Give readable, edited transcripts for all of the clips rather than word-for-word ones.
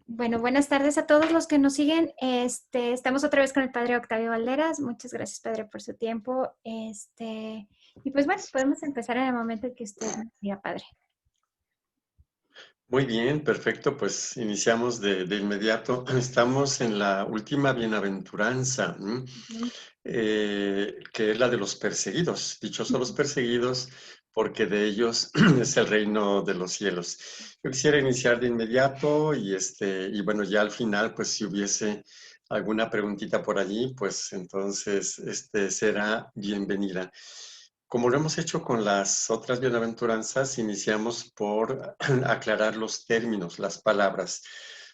Bueno, buenas tardes a todos los que nos siguen. Estamos otra vez con el padre Octavio Valderas. Muchas gracias, padre, por su tiempo. Y pues bueno, podemos empezar en el momento en que usted nos diga, padre. Muy bien, perfecto, pues iniciamos de inmediato. Estamos en la última bienaventuranza, Ujú, que es la de los perseguidos. Dichosos los ujú. perseguidos, porque de ellos es el reino de los cielos. Yo quisiera iniciar de inmediato y bueno, ya al final, pues si hubiese alguna preguntita por allí, pues entonces será bienvenida. Como lo hemos hecho con las otras bienaventuranzas, iniciamos por aclarar los términos, las palabras.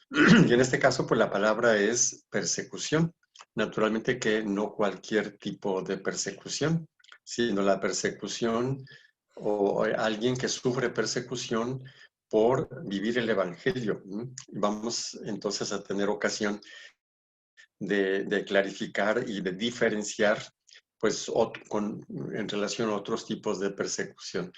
Y en este caso, pues la palabra es persecución. Naturalmente que no cualquier tipo de persecución, sino la persecución o alguien que sufre persecución por vivir el Evangelio. Vamos entonces a tener ocasión de clarificar y de diferenciar pues en relación a otros tipos de persecución.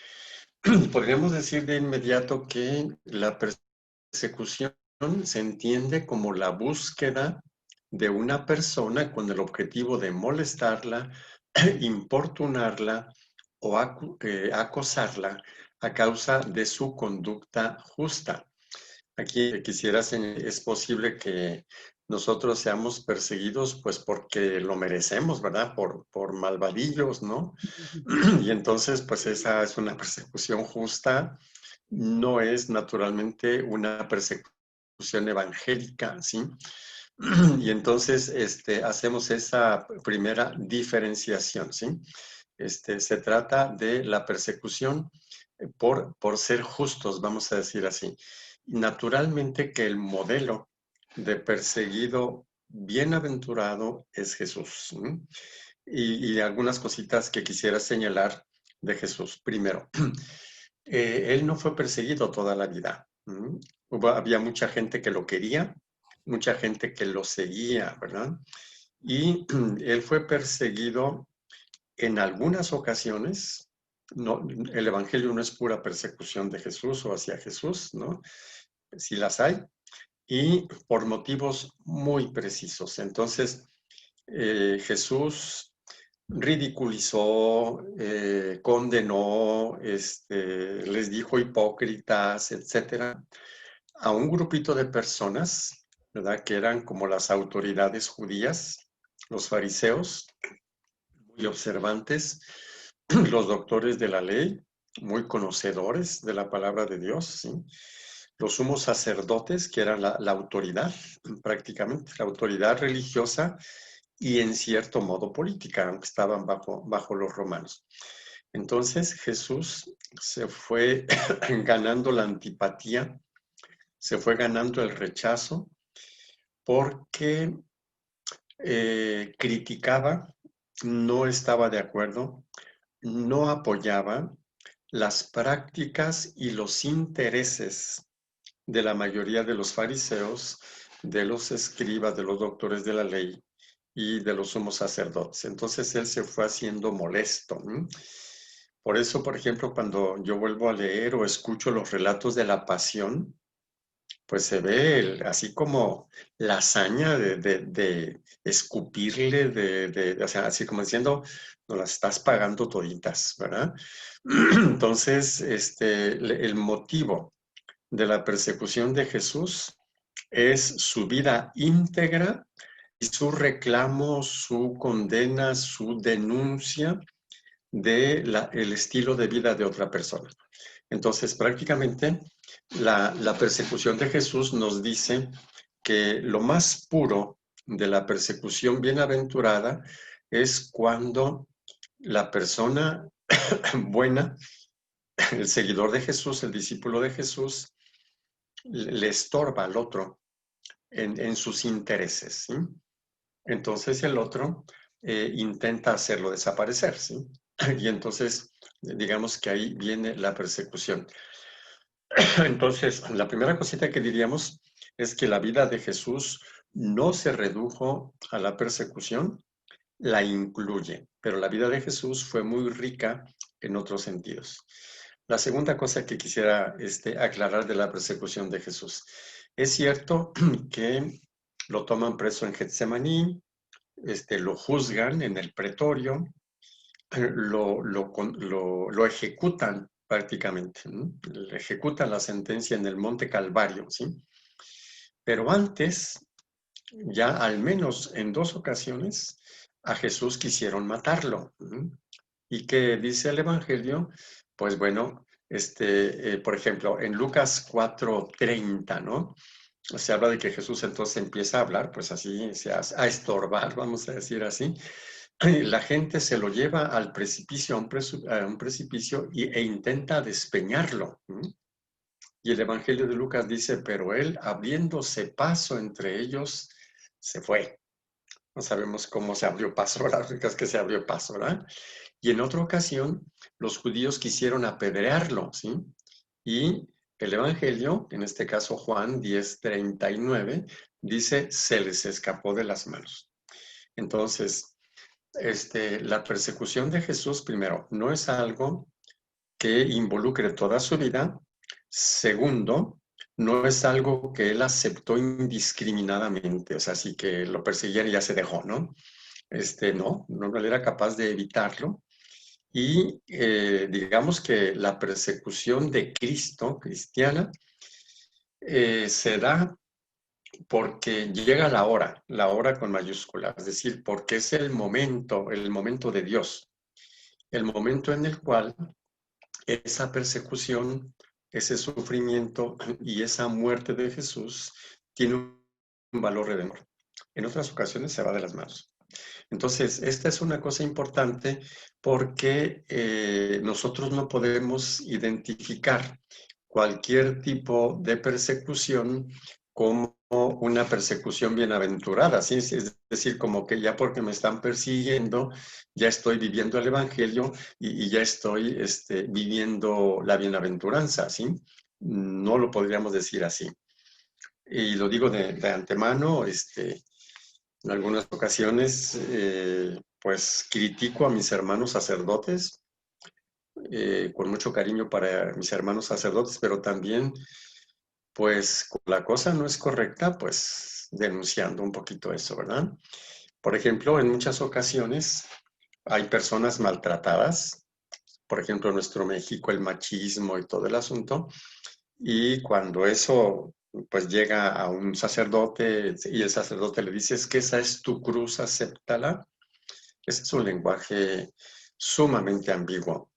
Podríamos decir de inmediato que la persecución se entiende como la búsqueda de una persona con el objetivo de molestarla, importunarla o acosarla a causa de su conducta justa. Aquí quisiera señalar, es posible que nosotros seamos perseguidos pues porque lo merecemos, ¿verdad? Por malvadillos, ¿no? Y entonces pues esa es una persecución justa, no es naturalmente una persecución evangélica, ¿sí? Y entonces hacemos esa primera diferenciación, ¿sí? Se trata de la persecución por ser justos, vamos a decir así. Naturalmente que el modelo de perseguido bienaventurado es Jesús. Y algunas cositas que quisiera señalar de Jesús. Primero, él no fue perseguido toda la vida. Había mucha gente que lo quería, mucha gente que lo seguía, ¿verdad? Y él fue perseguido en algunas ocasiones. No, el Evangelio no es pura persecución de Jesús o hacia Jesús, ¿no? Sí las hay, y por motivos muy precisos. Entonces, Jesús ridiculizó, condenó, les dijo hipócritas, etcétera, a un grupito de personas, ¿verdad? Que eran como las autoridades judías, los fariseos, muy observantes, los doctores de la ley, muy conocedores de la palabra de Dios, ¿sí? Los sumos sacerdotes, que eran la autoridad, prácticamente, la autoridad religiosa y en cierto modo política, aunque estaban bajo los romanos. Entonces Jesús se fue ganando la antipatía, se fue ganando el rechazo, porque criticaba, no estaba de acuerdo, no apoyaba las prácticas y los intereses de la mayoría de los fariseos, de los escribas, de los doctores de la ley y de los sumos sacerdotes. Entonces él se fue haciendo molesto. Por eso, por ejemplo, cuando yo vuelvo a leer o escucho los relatos de la pasión, pues se ve así como la hazaña de escupirle, o sea, así como diciendo, no las estás pagando toditas, ¿verdad? Entonces, el motivo de la persecución de Jesús es su vida íntegra y su reclamo, su condena, su denuncia el estilo de vida de otra persona. Entonces, prácticamente, la persecución de Jesús nos dice que lo más puro de la persecución bienaventurada es cuando la persona buena, el seguidor de Jesús, el discípulo de Jesús, le estorba al otro en sus intereses, ¿sí? Entonces el otro intenta hacerlo desaparecer, ¿sí? Y entonces, digamos que ahí viene la persecución. Entonces, la primera cosita que diríamos es que la vida de Jesús no se redujo a la persecución, la incluye, pero la vida de Jesús fue muy rica en otros sentidos. La segunda cosa que quisiera aclarar de la persecución de Jesús Es cierto que lo toman preso en Getsemaní, lo juzgan en el pretorio, lo ejecutan prácticamente, ¿no? Le ejecutan la sentencia en el Monte Calvario, ¿sí? Pero antes, ya al menos en 2 ocasiones, a Jesús quisieron matarlo. ¿No? ¿Y qué dice el Evangelio? Pues bueno, por ejemplo, en Lucas 4:30, ¿no? Se habla de que Jesús entonces empieza a hablar, pues así, a estorbar, vamos a decir así. La gente se lo lleva al precipicio, a un precipicio e intenta despeñarlo. ¿No? Y el Evangelio de Lucas dice, pero él, abriéndose paso entre ellos, se fue. No sabemos cómo se abrió paso, la única es que se abrió paso, ¿verdad? Y en otra ocasión, los judíos quisieron apedrearlo, ¿sí? Y el Evangelio, en este caso Juan 10:39, dice, se les escapó de las manos. Entonces, la persecución de Jesús, primero, no es algo que involucre toda su vida. Segundo, no es algo que él aceptó indiscriminadamente, o sea, así que lo perseguían y ya se dejó, ¿no? No, él era capaz de evitarlo. Y digamos que la persecución de Cristo, cristiana, se da porque llega la hora con mayúscula, es decir, porque es el momento de Dios, el momento en el cual esa persecución, ese sufrimiento y esa muerte de Jesús tiene un valor redentor. En otras ocasiones se va de las manos. Entonces, esta es una cosa importante porque nosotros no podemos identificar cualquier tipo de persecución como una persecución bienaventurada, ¿sí? Es decir, como que ya porque me están persiguiendo, ya estoy viviendo el Evangelio y ya estoy viviendo la bienaventuranza, ¿sí? No lo podríamos decir así. Y lo digo de antemano, en algunas ocasiones, pues critico a mis hermanos sacerdotes, con mucho cariño para mis hermanos sacerdotes, pero también, pues, la cosa no es correcta, pues, denunciando un poquito eso, ¿verdad? Por ejemplo, en muchas ocasiones hay personas maltratadas, por ejemplo, en nuestro México, el machismo y todo el asunto, y cuando eso pues llega a un sacerdote y el sacerdote le dice, es que esa es tu cruz, acéptala. Ese es un lenguaje sumamente ambiguo.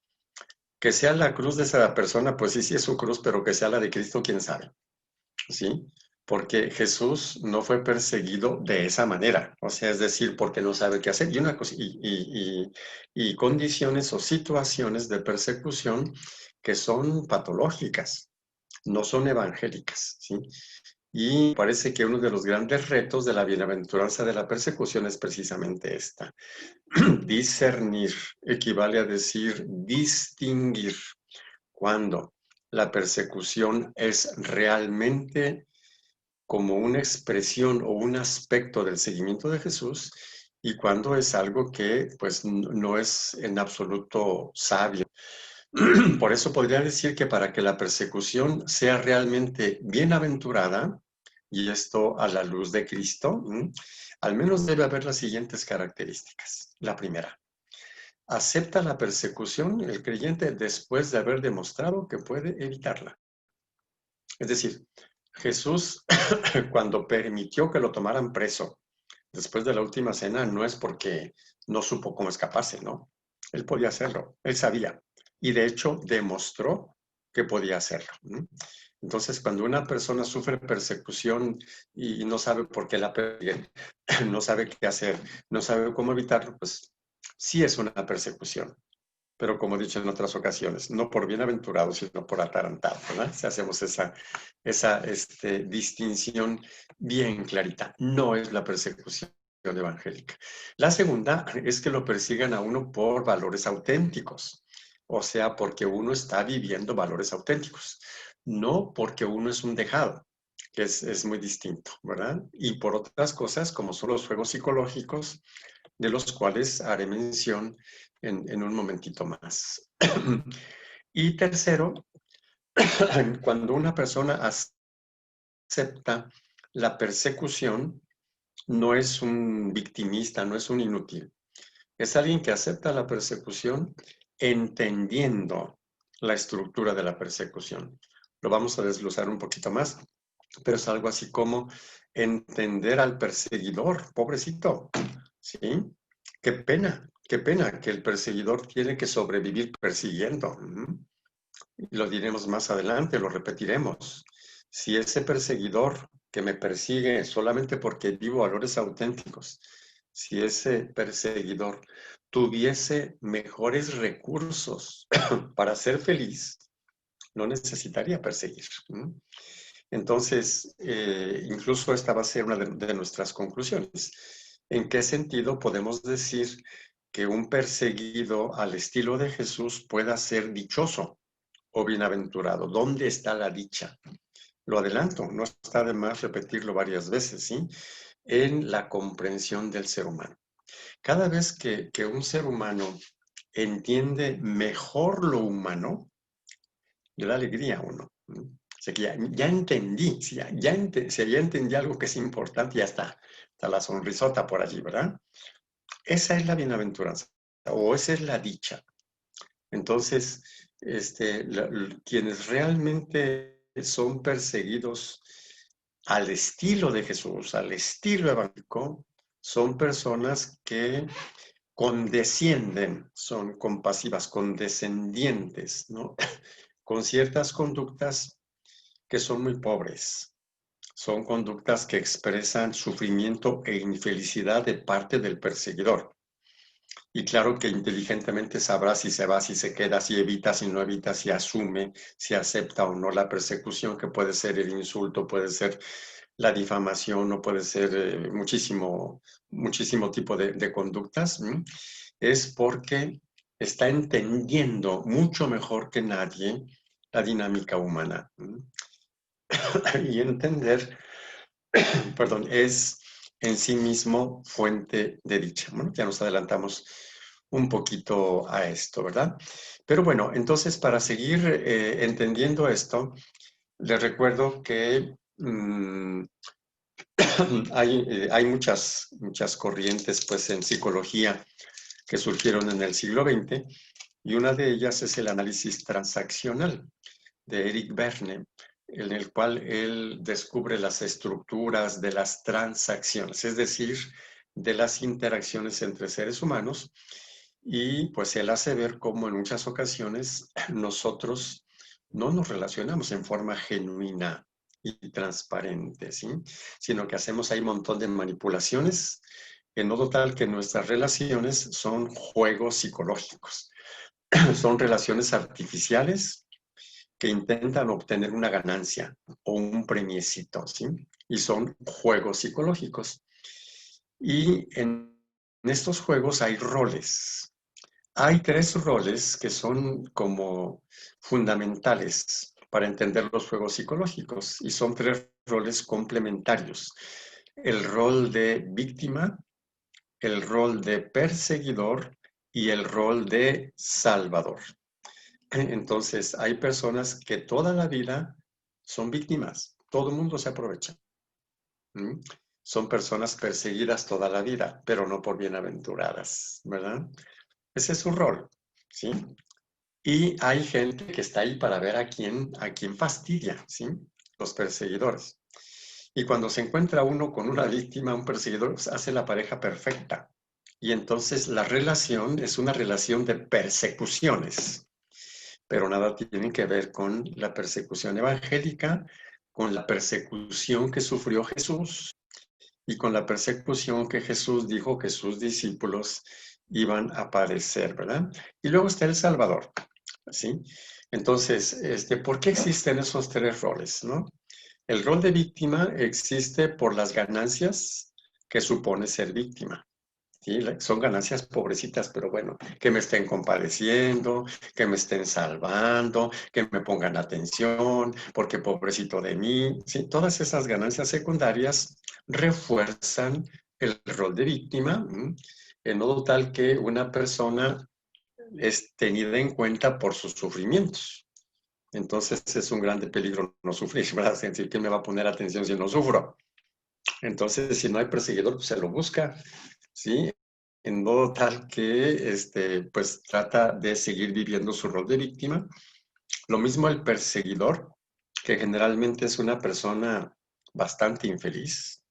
Que sea la cruz de esa persona, pues sí, sí es su cruz, pero que sea la de Cristo, quién sabe, ¿sí? Porque Jesús no fue perseguido de esa manera, o sea, es decir, porque no sabe qué hacer. Y condiciones o situaciones de persecución que son patológicas, no son evangélicas, ¿sí? Y parece que uno de los grandes retos de la bienaventuranza de la persecución es precisamente esta. Discernir equivale a decir distinguir cuando la persecución es realmente como una expresión o un aspecto del seguimiento de Jesús y cuando es algo que pues no es en absoluto sabio. Por eso podría decir que para que la persecución sea realmente bienaventurada, y esto a la luz de Cristo, al menos debe haber las siguientes características. La primera, acepta la persecución el creyente después de haber demostrado que puede evitarla. Es decir, Jesús, cuando permitió que lo tomaran preso después de la última cena, no es porque no supo cómo escaparse, ¿no? Él podía hacerlo, él sabía. Y de hecho demostró que podía hacerlo. ¿No? Entonces, cuando una persona sufre persecución y no sabe por qué la persiguen, no sabe qué hacer, no sabe cómo evitarlo, pues sí es una persecución. Pero como he dicho en otras ocasiones, no por bienaventurado, sino por atarantado, ¿verdad? Si hacemos esa distinción bien clarita, no es la persecución evangélica. La segunda es que lo persigan a uno por valores auténticos, o sea, porque uno está viviendo valores auténticos, no porque uno es un dejado, que es muy distinto, ¿verdad? Y por otras cosas, como son los juegos psicológicos, de los cuales haré mención en un momentito más. Y tercero, cuando una persona acepta la persecución no es un victimista, no es un inútil. Es alguien que acepta la persecución entendiendo la estructura de la persecución. Lo vamos a desglosar un poquito más, pero es algo así como entender al perseguidor, pobrecito, ¿sí? Qué pena que el perseguidor tiene que sobrevivir persiguiendo. Lo diremos más adelante, lo repetiremos. Si ese perseguidor que me persigue solamente porque vivo valores auténticos, si ese perseguidor tuviese mejores recursos para ser feliz, no necesitaría perseguir. Entonces, incluso esta va a ser una de nuestras conclusiones. ¿En qué sentido podemos decir que un perseguido al estilo de Jesús pueda ser dichoso o bienaventurado? ¿Dónde está la dicha? Lo adelanto, no está de más repetirlo varias veces, ¿sí? En la comprensión del ser humano. Cada vez que un ser humano entiende mejor lo humano, le da alegría a uno. O sea que ya entendí, si ya entendí algo que es importante, ya está la sonrisota por allí, ¿verdad? Esa es la bienaventuranza, o esa es la dicha. Entonces, quienes realmente son perseguidos al estilo de Jesús, al estilo evangélico, son personas que condescienden, son compasivas, condescendientes, ¿no? Con ciertas conductas que son muy pobres. Son conductas que expresan sufrimiento e infelicidad de parte del perseguidor. Y claro que inteligentemente sabrá si se va, si se queda, si evita, si no evita, si asume, si acepta o no la persecución, que puede ser el insulto, puede ser la difamación, o puede ser muchísimo tipo de conductas. Es porque está entendiendo mucho mejor que nadie la dinámica humana. Y entender, perdón, es en sí mismo fuente de dicha. Bueno, ya nos adelantamos un poquito a esto, ¿verdad? Pero bueno, entonces para seguir entendiendo esto, les recuerdo que hay muchas corrientes pues en psicología que surgieron en el siglo XX, y una de ellas es el análisis transaccional de Eric Berne, en el cual él descubre las estructuras de las transacciones, es decir, de las interacciones entre seres humanos, y pues él hace ver cómo en muchas ocasiones nosotros no nos relacionamos en forma genuina y transparente, ¿sí? Sino que hacemos ahí un montón de manipulaciones, en modo tal que nuestras relaciones son juegos psicológicos, son relaciones artificiales que intentan obtener una ganancia o un premiecito, ¿sí? Y son juegos psicológicos. Y en estos juegos hay roles. Hay 3 roles que son como fundamentales para entender los juegos psicológicos, y son 3 roles complementarios. El rol de víctima, el rol de perseguidor y el rol de salvador. Entonces, hay personas que toda la vida son víctimas, todo el mundo se aprovecha. Son personas perseguidas toda la vida, pero no por bienaventuradas, ¿verdad? Ese es su rol, ¿sí? Y hay gente que está ahí para ver a quién fastidia, ¿sí? Los perseguidores. Y cuando se encuentra uno con una víctima, un perseguidor, pues, hace la pareja perfecta. Y entonces la relación es una relación de persecuciones, pero nada tiene que ver con la persecución evangélica, con la persecución que sufrió Jesús y con la persecución que Jesús dijo que sus discípulos iban a padecer, ¿verdad? Y luego está el Salvador, ¿sí? Entonces, ¿por qué existen esos 3 roles, no? El rol de víctima existe por las ganancias que supone ser víctima. ¿Sí? Son ganancias pobrecitas, pero bueno, que me estén compadeciendo, que me estén salvando, que me pongan atención, porque pobrecito de mí. ¿Sí? Todas esas ganancias secundarias refuerzan el rol de víctima, en modo tal que una persona es tenida en cuenta por sus sufrimientos. Entonces es un grande peligro no sufrir, ¿verdad? Es decir, ¿quién me va a poner atención si no sufro? Entonces, si no hay perseguidor, pues se lo busca, ¿sí? En modo tal que, pues trata de seguir viviendo su rol de víctima. Lo mismo el perseguidor, que generalmente es una persona bastante infeliz,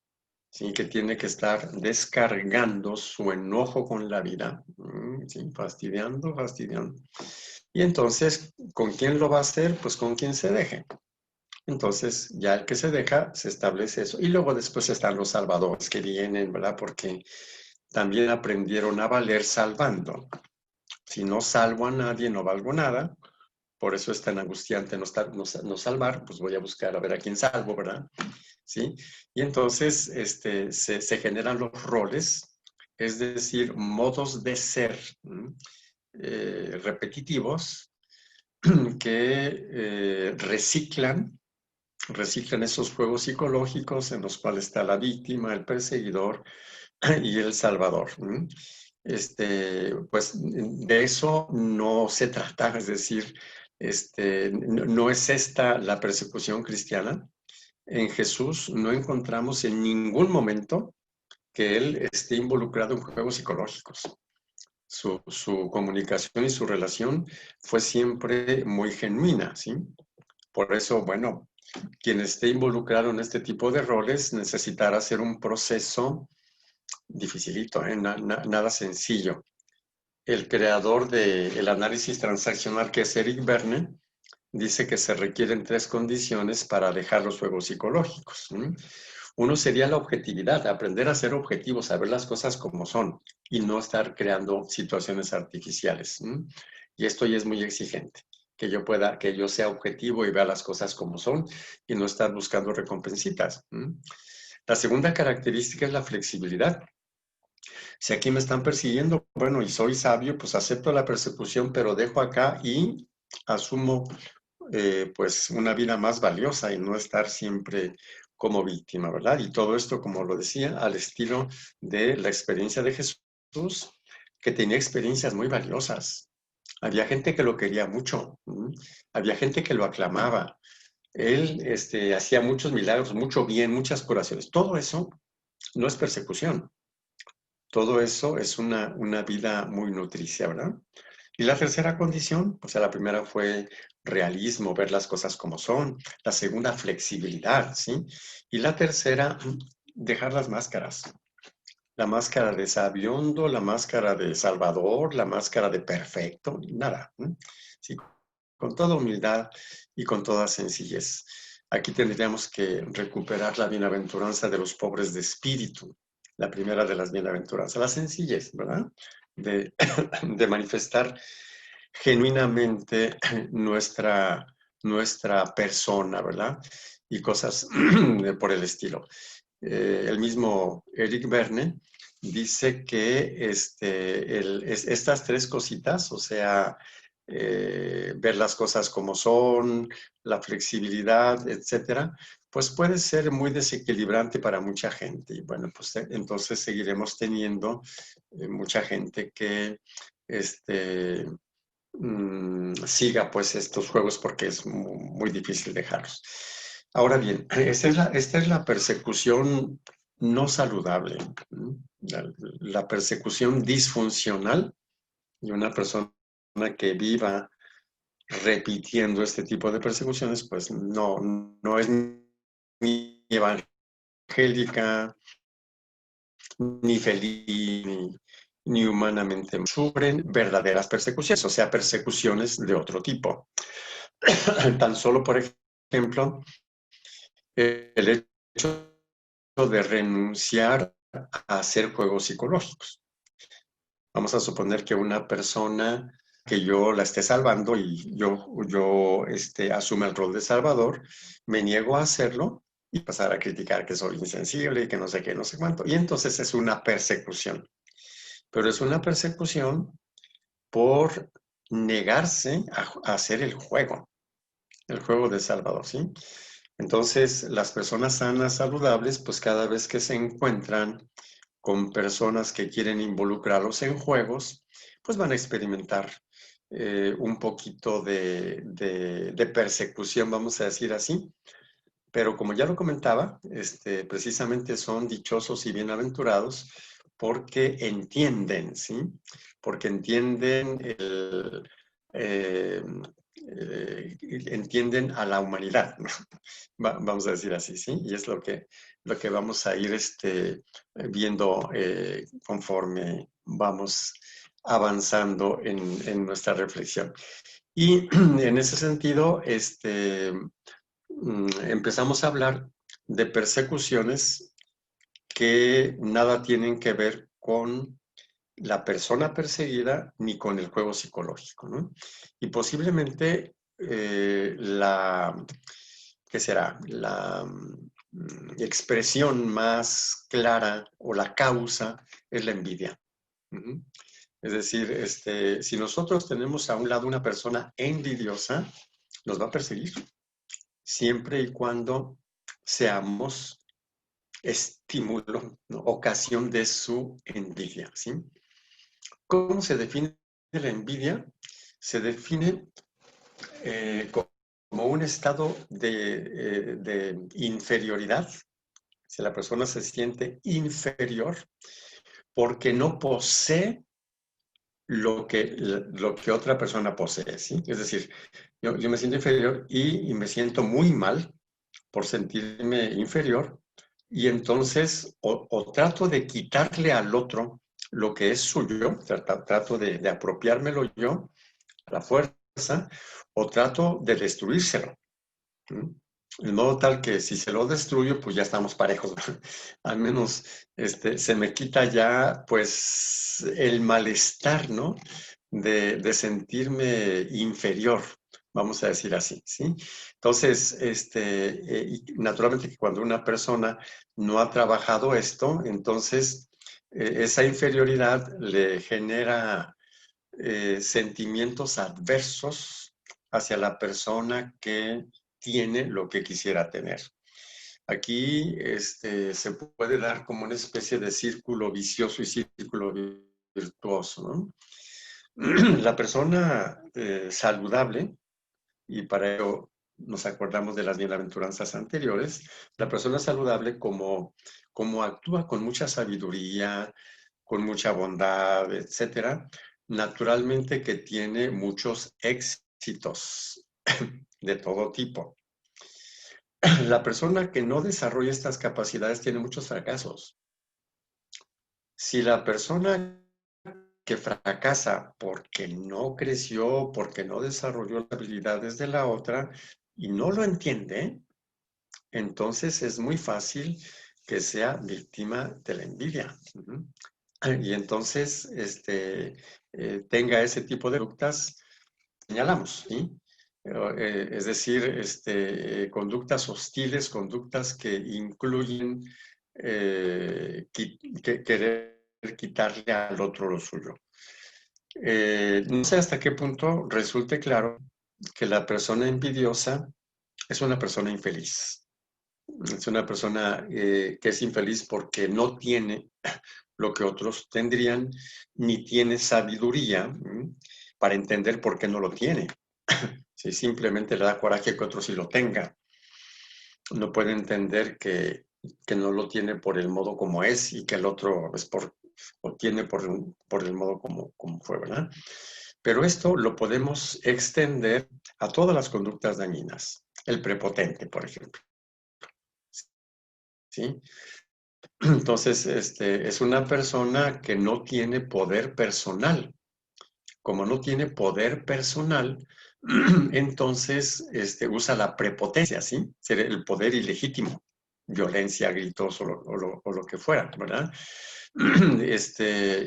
¿sí? Que tiene que estar descargando su enojo con la vida, ¿sí? Fastidiando, fastidiando. Y entonces, ¿con quién lo va a hacer? Pues con quien se deje. Entonces, ya el que se deja, se establece eso. Y luego después están los salvadores que vienen, ¿verdad? Porque también aprendieron a valer salvando. Si no salvo a nadie, no valgo nada. Por eso es tan angustiante no salvar, pues voy a buscar a ver a quién salvo, ¿verdad? ¿Sí? Y entonces se generan los roles, es decir, modos de ser repetitivos que reciclan esos juegos psicológicos en los cuales está la víctima, el perseguidor y el salvador. Pues de eso no se trata, es decir, no es esta la persecución cristiana. En Jesús no encontramos en ningún momento que él esté involucrado en juegos psicológicos. Su comunicación y su relación fue siempre muy genuina, ¿sí? Por eso, bueno, quien esté involucrado en este tipo de roles necesitará hacer un proceso dificilito, nada sencillo. El creador del análisis transaccional, que es Eric Berne, dice que se requieren 3 condiciones para dejar los juegos psicológicos. Uno sería la objetividad, aprender a ser objetivos, a ver las cosas como son y no estar creando situaciones artificiales. Y esto ya es muy exigente, que yo sea objetivo y vea las cosas como son y no estar buscando recompensitas. La segunda característica es la flexibilidad. Si aquí me están persiguiendo, bueno, y soy sabio, pues acepto la persecución, pero dejo acá y asumo pues una vida más valiosa y no estar siempre como víctima, ¿verdad? Y todo esto, como lo decía, al estilo de la experiencia de Jesús, que tenía experiencias muy valiosas. Había gente que lo quería mucho, había gente que lo aclamaba. Él hacía muchos milagros, mucho bien, muchas curaciones. Todo eso no es persecución. Todo eso es una vida muy nutricia, ¿verdad? Y la tercera condición, o sea, la primera fue realismo, ver las cosas como son. La segunda, flexibilidad, ¿sí? Y la tercera, dejar las máscaras. La máscara de sabiondo, la máscara de salvador, la máscara de perfecto, nada. Sí, con toda humildad y con toda sencillez. Aquí tendríamos que recuperar la bienaventuranza de los pobres de espíritu, la primera de las bienaventuranzas, la sencillez, ¿verdad? De, de manifestar genuinamente nuestra persona, ¿verdad? Y cosas por el estilo. El mismo Eric Berne dice que estas 3 cositas, o sea, ver las cosas como son, la flexibilidad, etcétera, pues puede ser muy desequilibrante para mucha gente. Y bueno, pues entonces seguiremos teniendo mucha gente que siga pues estos juegos porque es muy difícil dejarlos. Ahora bien, esta es la persecución no saludable, la persecución disfuncional y una persona que viva repitiendo este tipo de persecuciones, pues no es ni evangélica, ni feliz, ni humanamente. Sufren verdaderas persecuciones, o sea, persecuciones de otro tipo. Tan solo, por ejemplo, el hecho de renunciar a hacer juegos psicológicos. Vamos a suponer que una persona que yo la esté salvando y yo asume el rol de salvador, me niego a hacerlo y pasar a criticar que soy insensible y que no sé qué, no sé cuánto. Y entonces es una persecución. Pero es una persecución por negarse a hacer el juego de Salvador, ¿sí? Entonces, las personas sanas, saludables, pues cada vez que se encuentran con personas que quieren involucrarlos en juegos, pues van a experimentar un poquito de persecución, vamos a decir así. Pero como ya lo comentaba, precisamente son dichosos y bienaventurados porque entienden, ¿sí? Porque entienden eh, entienden a la humanidad, ¿no? Vamos a decir así, ¿sí? Y es lo que vamos a ir viendo conforme vamos avanzando en nuestra reflexión. Y en ese sentido, empezamos a hablar de persecuciones que nada tienen que ver con la persona perseguida ni con el juego psicológico, ¿no? Y posiblemente ¿qué será? La expresión más clara o la causa es la envidia. Uh-huh. Es decir, si nosotros tenemos a un lado una persona envidiosa, nos va a perseguir siempre y cuando seamos estímulo, ¿no? Ocasión de su envidia, ¿sí? ¿Cómo se define la envidia? Se define como un estado de inferioridad. Si la persona se siente inferior porque no posee lo que otra persona posee, ¿sí? Es decir, yo me siento inferior y me siento muy mal por sentirme inferior y entonces o trato de quitarle al otro lo que es suyo, trato de apropiármelo yo a la fuerza o trato de destruírselo. ¿Mm? De modo tal que si se lo destruyo, pues ya estamos parejos. Al menos se me quita ya pues el malestar, ¿no? De sentirme inferior, vamos a decir así, ¿sí? Entonces, y naturalmente que cuando una persona no ha trabajado esto, entonces esa inferioridad le genera sentimientos adversos hacia la persona que tiene lo que quisiera tener. Aquí se puede dar como una especie de círculo vicioso y círculo virtuoso, ¿no? La persona saludable, y para ello nos acordamos de las bienaventuranzas anteriores, la persona saludable como actúa con mucha sabiduría, con mucha bondad, etcétera, naturalmente que tiene muchos éxitos de todo tipo. La persona que no desarrolla estas capacidades tiene muchos fracasos. Si la persona que fracasa porque no creció, porque no desarrolló las habilidades de la otra y no lo entiende, entonces es muy fácil que sea víctima de la envidia. Y entonces tenga ese tipo de conductas, señalamos, ¿sí? Es decir, conductas hostiles, conductas que incluyen querer quitarle al otro lo suyo. No sé hasta qué punto resulte claro que la persona envidiosa es una persona infeliz. Es una persona que es infeliz porque no tiene lo que otros tendrían, ni tiene sabiduría para entender por qué no lo tiene. Si obviamente le da coraje que otro sí lo tenga. No puede entender que no lo tiene por el modo como es y que el otro es o tiene por el modo como fue, ¿verdad? Pero esto lo podemos extender a todas las conductas dañinas. El prepotente, por ejemplo. ¿Sí? Entonces, es una persona que no tiene poder personal. Como no tiene poder personal, entonces usa la prepotencia, ¿sí? El poder ilegítimo, violencia, gritos o lo que fuera, ¿verdad?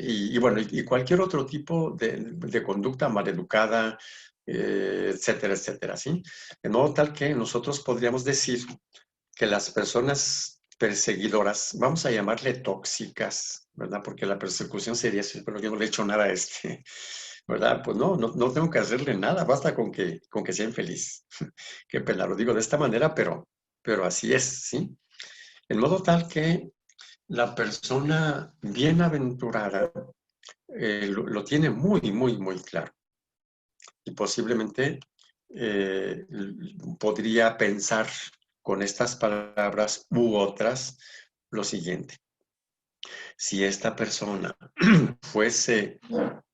Y bueno, y cualquier otro tipo de conducta maleducada, etcétera, etcétera, ¿sí? De modo tal que nosotros podríamos decir que las personas perseguidoras, vamos a llamarle tóxicas, ¿verdad? Porque la persecución sería así, pero yo no le he hecho nada a ¿verdad? Pues no tengo que hacerle nada, basta con que sea infeliz. Qué pena, lo digo de esta manera, pero así es, ¿sí? En modo tal que la persona bienaventurada lo tiene muy, muy, muy claro. Y posiblemente podría pensar con estas palabras u otras lo siguiente. Si esta persona fuese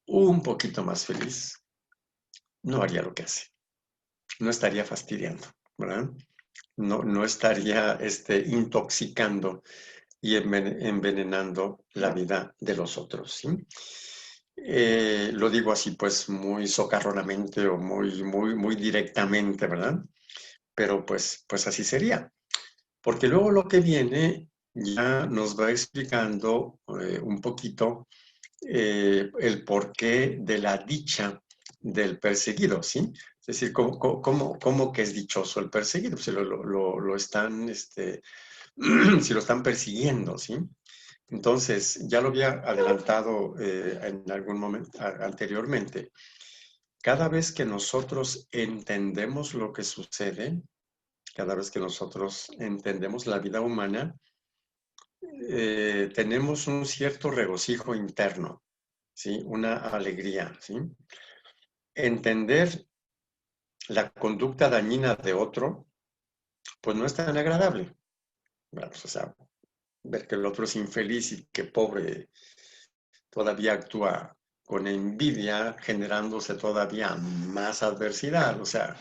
un poquito más feliz, no haría lo que hace. No estaría fastidiando, ¿verdad? No estaría intoxicando y envenenando la vida de los otros, ¿sí? Lo digo así, pues, muy socarronamente o muy directamente, ¿verdad? Pero pues así sería. Porque luego lo que viene ya nos va explicando un poquito el porqué de la dicha del perseguido, ¿sí? Es decir, ¿cómo que es dichoso el perseguido? Si lo están, si lo están persiguiendo, ¿sí? Entonces, ya lo había adelantado en algún momento anteriormente. Cada vez que nosotros entendemos lo que sucede, cada vez que nosotros entendemos la vida humana, tenemos un cierto regocijo interno, ¿sí? Una alegría, ¿sí? Entender la conducta dañina de otro, pues no es tan agradable. Bueno, pues, o sea, ver que el otro es infeliz y que pobre todavía actúa con envidia, generándose todavía más adversidad. O sea,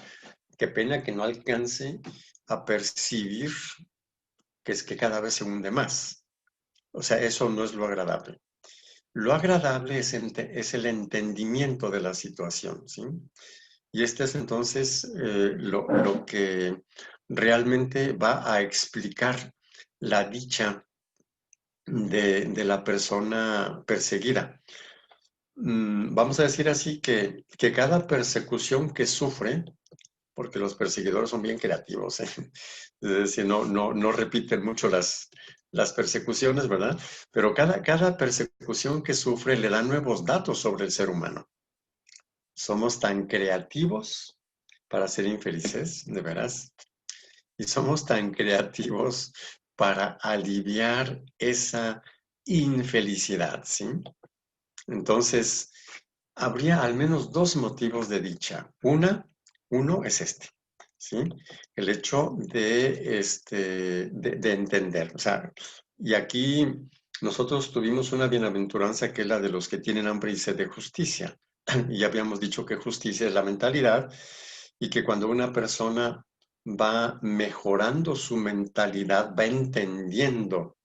qué pena que no alcance a percibir que es que cada vez se hunde más. O sea, eso no es lo agradable. Lo agradable es el entendimiento de la situación, ¿sí? Y este es entonces lo que realmente va a explicar la dicha de la persona perseguida. Vamos a decir así que cada persecución que sufre, porque los perseguidores son bien creativos, ¿eh? Es decir, no repiten mucho las persecuciones, ¿verdad? Pero cada persecución que sufre le da nuevos datos sobre el ser humano. Somos tan creativos para ser infelices, de veras, y somos tan creativos para aliviar esa infelicidad, ¿sí? Entonces, habría al menos dos motivos de dicha. Uno es ¿sí? El hecho de entender. O sea, y aquí nosotros tuvimos una bienaventuranza que es la de los que tienen hambre y sed de justicia. Y ya habíamos dicho que justicia es la mentalidad y que cuando una persona va mejorando su mentalidad, va entendiendo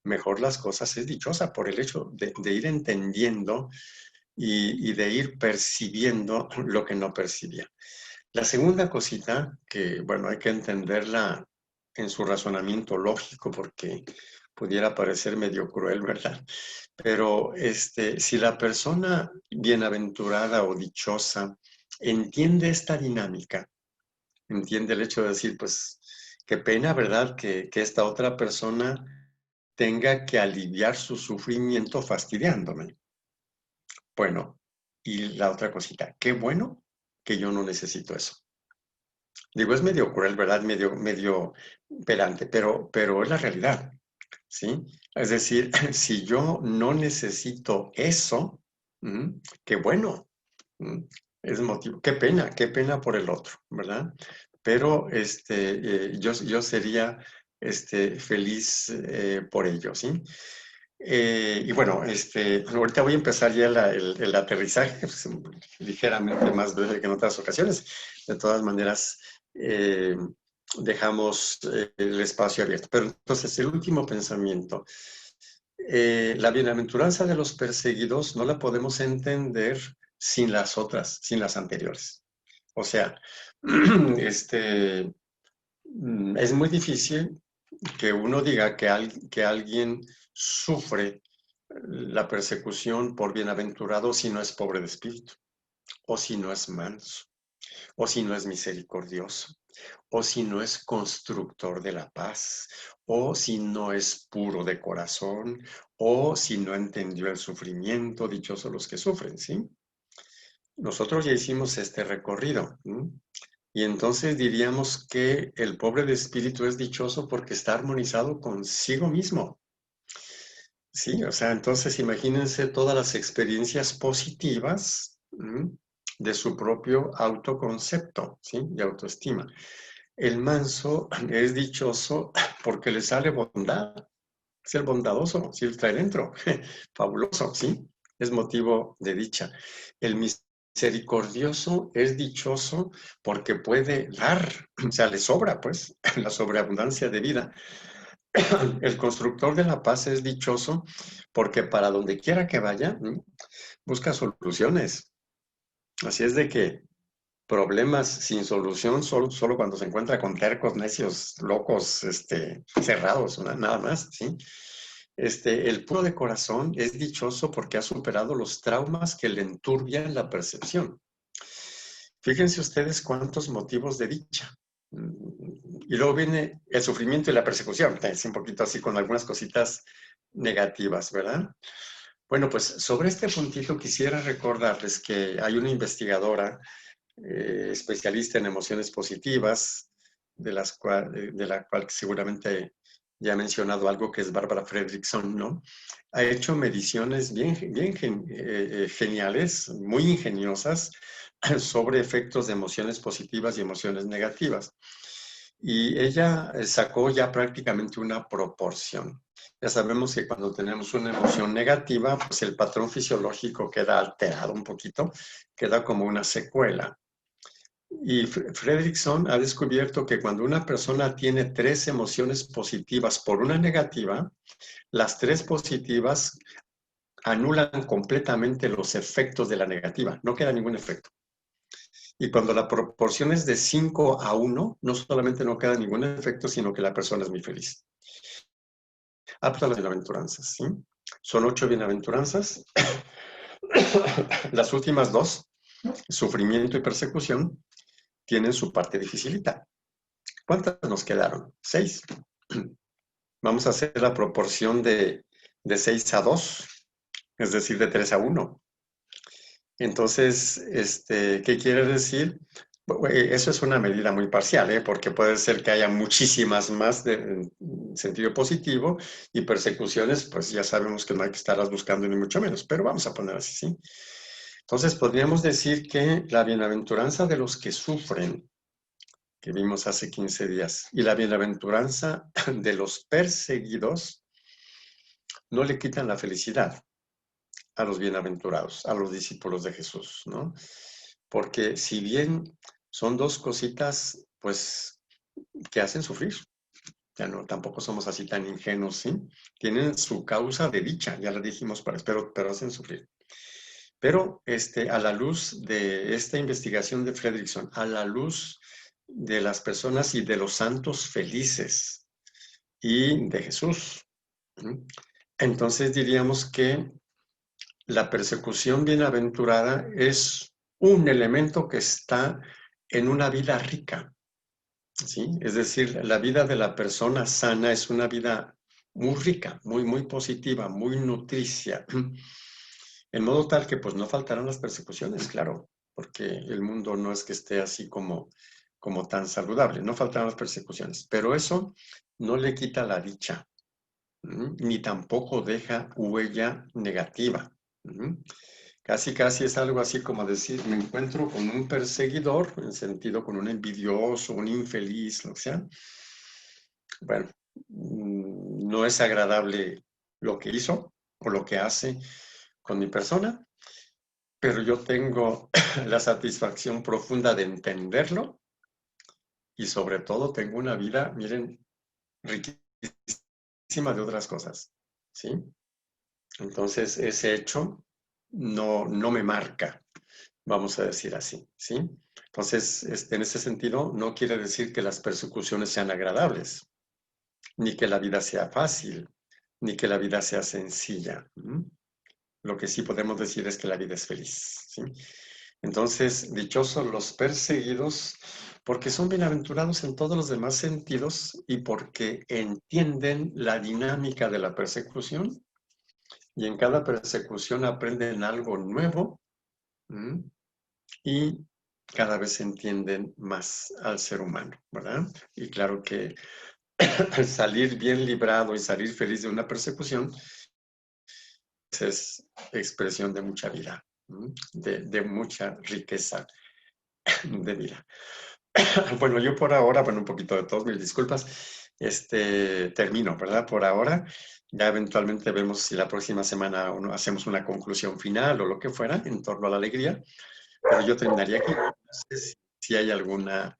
mejor las cosas, es dichosa por el hecho de ir entendiendo y de ir percibiendo lo que no percibía. La segunda cosita, que bueno, hay que entenderla en su razonamiento lógico porque pudiera parecer medio cruel, ¿verdad? Pero si la persona bienaventurada o dichosa entiende esta dinámica, entiende el hecho de decir, pues, qué pena, ¿verdad? Que esta otra persona tenga que aliviar su sufrimiento fastidiándome. Bueno, y la otra cosita, qué bueno que yo no necesito eso. Digo, es medio cruel, ¿verdad? Medio pedante, pero es la realidad, ¿sí? Es decir, si yo no necesito eso, qué bueno, ¿m? Es motivo, qué pena por el otro, ¿verdad? Pero yo sería feliz por ello, ¿sí? Y bueno, ahorita voy a empezar ya el aterrizaje, pues, ligeramente más breve que en otras ocasiones. De todas maneras, dejamos el espacio abierto. Pero entonces, el último pensamiento. La bienaventuranza de los perseguidos no la podemos entender sin las otras, sin las anteriores. O sea, es muy difícil que uno diga que alguien sufre la persecución por bienaventurado si no es pobre de espíritu, o si no es manso, o si no es misericordioso, o si no es constructor de la paz, o si no es puro de corazón, o si no entendió el sufrimiento, dichosos los que sufren, ¿sí? Nosotros ya hicimos este recorrido, ¿sí? Y entonces diríamos que el pobre de espíritu es dichoso porque está armonizado consigo mismo. Sí, o sea, entonces imagínense todas las experiencias positivas de su propio autoconcepto, ¿sí? Y autoestima. El manso es dichoso porque le sale bondad. Es el bondadoso, sí, lo trae dentro. Fabuloso, ¿sí? Es motivo de dicha. El misericordioso es dichoso porque puede dar, o sea, le sobra, pues, la sobreabundancia de vida. El constructor de la paz es dichoso porque para donde quiera que vaya, busca soluciones. Así es de que problemas sin solución solo cuando se encuentra con tercos, necios, locos, cerrados, nada más, ¿sí? El puro de corazón es dichoso porque ha superado los traumas que le enturbian la percepción. Fíjense ustedes cuántos motivos de dicha. Y luego viene el sufrimiento y la persecución, es un poquito así con algunas cositas negativas, ¿verdad? Bueno, pues sobre este puntito quisiera recordarles que hay una investigadora especialista en emociones positivas, de la cual seguramente ya he mencionado algo, que es Barbara Fredrickson, ¿no? Ha hecho mediciones geniales, muy ingeniosas, sobre efectos de emociones positivas y emociones negativas. Y ella sacó ya prácticamente una proporción. Ya sabemos que cuando tenemos una emoción negativa, pues el patrón fisiológico queda alterado un poquito, queda como una secuela. Y Fredrickson ha descubierto que cuando una persona tiene 3 emociones positivas por una negativa, las 3 positivas anulan completamente los efectos de la negativa, no queda ningún efecto. Y cuando la proporción es de 5-1, no solamente no queda ningún efecto, sino que la persona es muy feliz. Pues las bienaventuranzas, ¿sí? Son 8 bienaventuranzas. Las últimas 2, sufrimiento y persecución, tienen su parte dificilita. ¿Cuántas nos quedaron? 6. Vamos a hacer la proporción de 6-2, es decir, de 3-1. Entonces, ¿qué quiere decir? Eso es una medida muy parcial, porque puede ser que haya muchísimas más en sentido positivo y persecuciones, pues ya sabemos que no hay que estarlas buscando ni mucho menos, pero vamos a poner así, ¿sí? Entonces, podríamos decir que la bienaventuranza de los que sufren, que vimos hace 15 días, y la bienaventuranza de los perseguidos, no le quitan la felicidad a los bienaventurados, a los discípulos de Jesús, ¿no? Porque si bien son 2 cositas, pues, que hacen sufrir, ya no, tampoco somos así tan ingenuos, ¿sí? Tienen su causa de dicha, ya lo dijimos, pero hacen sufrir. Pero a la luz de esta investigación de Fredrickson, a la luz de las personas y de los santos felices y de Jesús, entonces diríamos que la persecución bienaventurada es un elemento que está en una vida rica, ¿sí? Es decir, la vida de la persona sana es una vida muy rica, muy positiva, muy nutricia, en modo tal que pues no faltarán las persecuciones, claro, porque el mundo no es que esté así como tan saludable, no faltarán las persecuciones, pero eso no le quita la dicha, ni tampoco deja huella negativa. Casi es algo así como decir, me encuentro con un perseguidor, en sentido con un envidioso, un infeliz, lo que sea. Bueno, no es agradable lo que hizo o lo que hace con mi persona, pero yo tengo la satisfacción profunda de entenderlo y sobre todo tengo una vida, miren, riquísima de otras cosas, ¿sí? Entonces, ese hecho no me marca, vamos a decir así, ¿sí? Entonces, en ese sentido, no quiere decir que las persecuciones sean agradables, ni que la vida sea fácil, ni que la vida sea sencilla. Lo que sí podemos decir es que la vida es feliz, ¿sí? Entonces, dichosos los perseguidos, porque son bienaventurados en todos los demás sentidos y porque entienden la dinámica de la persecución y en cada persecución aprenden algo nuevo y cada vez entienden más al ser humano, ¿verdad? Y claro que salir bien librado y salir feliz de una persecución es expresión de mucha vida, de mucha riqueza de vida. Bueno, yo por ahora, bueno, un poquito de todos, mil disculpas, termino, ¿verdad? Por ahora, ya eventualmente vemos si la próxima semana hacemos una conclusión final o lo que fuera en torno a la alegría, pero yo terminaría aquí. No sé si hay alguna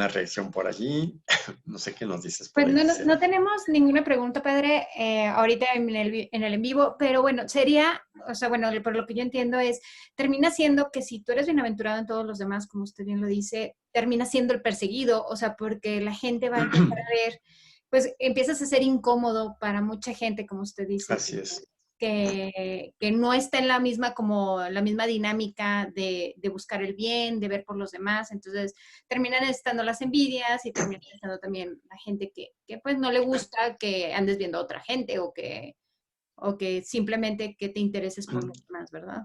reacción por allí. No sé qué nos dices por Pues ahí, no Gisela. tenemos ninguna pregunta, padre, ahorita en el en vivo, pero bueno, sería, o sea, bueno, por lo que yo entiendo es, termina siendo que si tú eres bienaventurado en todos los demás, como usted bien lo dice, termina siendo el perseguido, o sea, porque la gente va a empezar a ver, pues empiezas a ser incómodo para mucha gente, como usted dice, Así es. que no está en la misma, como la misma dinámica de buscar el bien, de ver por los demás, entonces terminan estando las envidias y terminan estando también la gente que pues no le gusta que andes viendo a otra gente o que simplemente que te intereses por los demás, ¿verdad?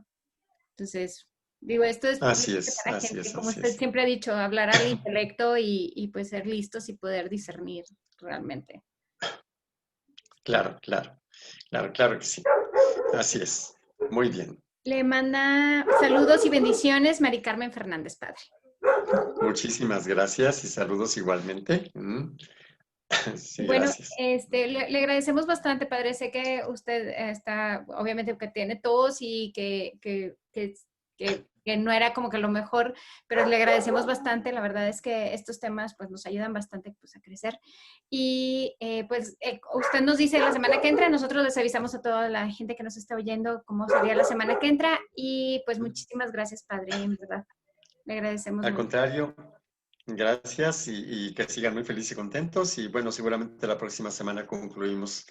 Entonces, digo, esto es Así es, para así gente, es, como así usted es. siempre ha dicho, hablar al intelecto y pues ser listos y poder discernir realmente. Claro, claro, claro, claro que sí. Así es. Muy bien. Le manda saludos y bendiciones, Mari Carmen Fernández, padre. Muchísimas gracias y saludos igualmente. Sí, Bueno, gracias. le agradecemos bastante, padre. Sé que usted está, obviamente, que tiene tos y que no era como que lo mejor, pero le agradecemos bastante. La verdad es que estos temas pues nos ayudan bastante pues, a crecer. Y usted nos dice la semana que entra, nosotros les avisamos a toda la gente que nos está oyendo cómo sería la semana que entra. Y pues muchísimas gracias, padre, en verdad. Le agradecemos Al mucho. contrario, gracias y que sigan muy felices y contentos. Y bueno, seguramente la próxima semana concluimos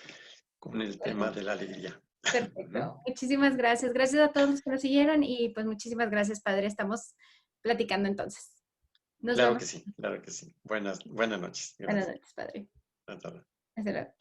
con el tema de la alegría. Perfecto. Muchísimas gracias. Gracias a todos los que nos siguieron y pues muchísimas gracias, padre. Estamos platicando entonces. Nos Claro vemos. que sí, claro que sí. Buenas noches. Buenas Gracias. noches, padre. Hasta luego. Hasta luego.